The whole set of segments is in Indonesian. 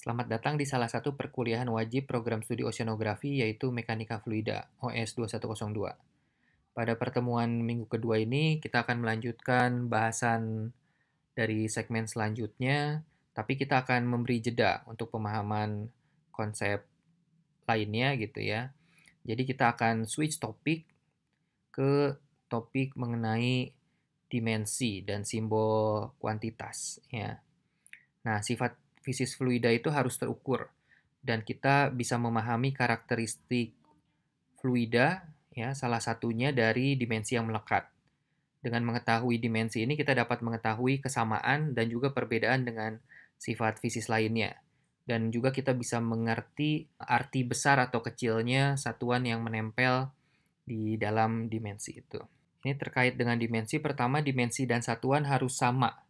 Selamat datang di salah satu perkuliahan wajib program studi oceanografi yaitu Mekanika Fluida OS 2102. Pada pertemuan minggu kedua ini kita akan melanjutkan bahasan dari segmen selanjutnya, tapi kita akan memberi jeda untuk pemahaman konsep lainnya gitu ya. Jadi kita akan switch topik ke topik mengenai dimensi dan simbol kuantitas ya. Nah, sifat fisis fluida itu harus terukur dan kita bisa memahami karakteristik fluida ya, salah satunya dari dimensi yang melekat. Dengan mengetahui dimensi ini kita dapat mengetahui kesamaan dan juga perbedaan dengan sifat fisis lainnya. Dan juga kita bisa mengerti arti besar atau kecilnya satuan yang menempel di dalam dimensi itu. Ini terkait dengan dimensi, pertama dimensi dan satuan harus sama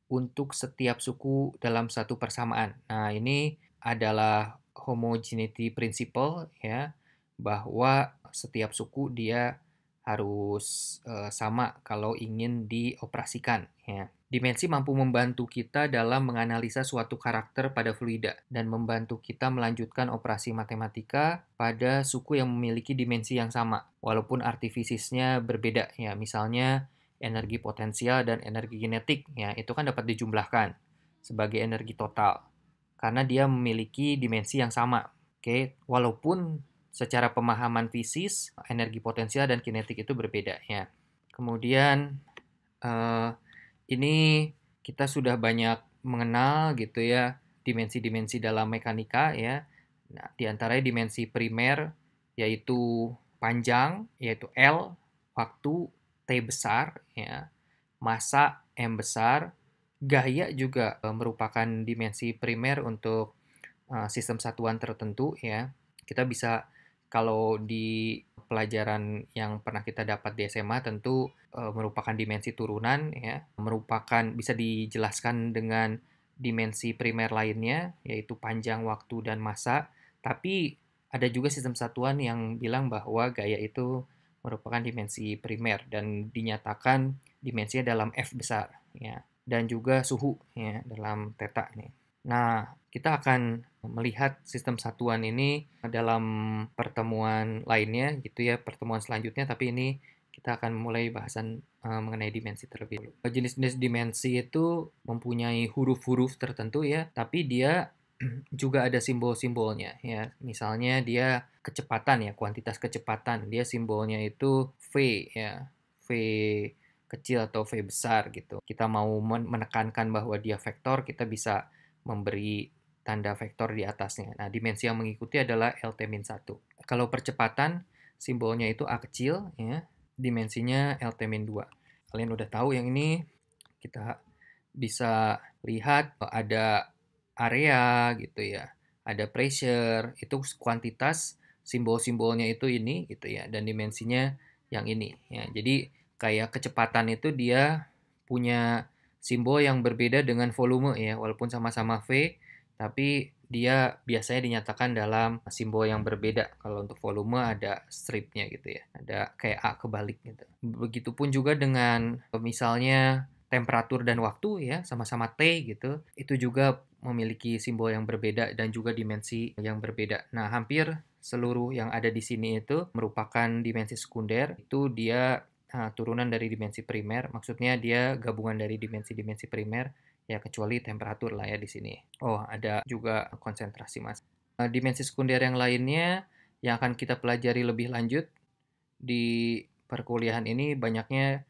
untuk setiap suku dalam satu persamaan. Nah, ini adalah homogeneity principle ya, bahwa setiap suku dia harus sama kalau ingin dioperasikan ya. Dimensi mampu membantu kita dalam menganalisa suatu karakter pada fluida dan membantu kita melanjutkan operasi matematika pada suku yang memiliki dimensi yang sama walaupun arti fisisnya berbeda ya. Misalnya energi potensial dan energi kinetik ya, itu kan dapat dijumlahkan sebagai energi total karena dia memiliki dimensi yang sama. Oke, walaupun secara pemahaman fisis energi potensial dan kinetik itu berbeda ya. Kemudian ini kita sudah banyak mengenal gitu ya dimensi-dimensi dalam mekanika ya. Nah, di antaranya dimensi primer yaitu panjang yaitu L, waktu T besar ya, massa M besar, gaya juga merupakan dimensi primer untuk sistem satuan tertentu ya. Kita bisa kalau di pelajaran yang pernah kita dapat di SMA tentu merupakan dimensi turunan ya, merupakan bisa dijelaskan dengan dimensi primer lainnya yaitu panjang, waktu dan massa. Tapi ada juga sistem satuan yang bilang bahwa gaya itu merupakan dimensi primer dan dinyatakan dimensinya dalam F besar ya, dan juga suhu ya dalam theta nih. Nah, kita akan melihat sistem satuan ini dalam pertemuan lainnya gitu ya, pertemuan selanjutnya, tapi ini kita akan mulai bahasan mengenai dimensi terlebih dulu. Jenis-jenis dimensi itu mempunyai huruf-huruf tertentu ya, tapi dia juga ada simbol-simbolnya ya. Misalnya dia kecepatan ya, kuantitas kecepatan. Dia simbolnya itu V ya. V kecil atau V besar gitu. Kita mau menekankan bahwa dia vektor, kita bisa memberi tanda vektor di atasnya. Nah, dimensi yang mengikuti adalah LT-1. Kalau percepatan, simbolnya itu A kecil, ya. Dimensinya LT-2. Kalian udah tahu yang ini, kita bisa lihat ada area gitu ya, ada pressure, itu kuantitas, simbol-simbolnya itu ini gitu ya, dan dimensinya yang ini ya. Jadi kayak kecepatan itu dia punya simbol yang berbeda dengan volume ya, walaupun sama-sama V, tapi dia biasanya dinyatakan dalam simbol yang berbeda. Kalau untuk volume ada stripnya gitu ya, ada kayak A kebalik gitu. Begitupun juga dengan misalnya temperatur dan waktu ya, sama-sama T gitu, itu juga memiliki simbol yang berbeda dan juga dimensi yang berbeda. Nah, hampir seluruh yang ada di sini itu merupakan dimensi sekunder, itu dia turunan dari dimensi primer, maksudnya dia gabungan dari dimensi-dimensi primer, ya kecuali temperatur lah ya di sini. Oh, ada juga konsentrasi massa. Dimensi sekunder yang lainnya yang akan kita pelajari lebih lanjut di perkuliahan ini banyaknya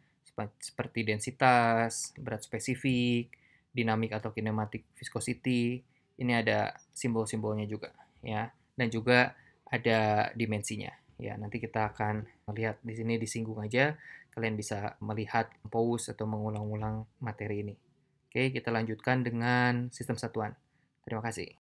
seperti densitas, berat spesifik, dinamik atau kinematik viscosity. Ini ada simbol-simbolnya juga ya, dan juga ada dimensinya. Ya, nanti kita akan melihat di sini disinggung aja. Kalian bisa melihat pause atau mengulang-ulang materi ini. Oke, kita lanjutkan dengan sistem satuan. Terima kasih.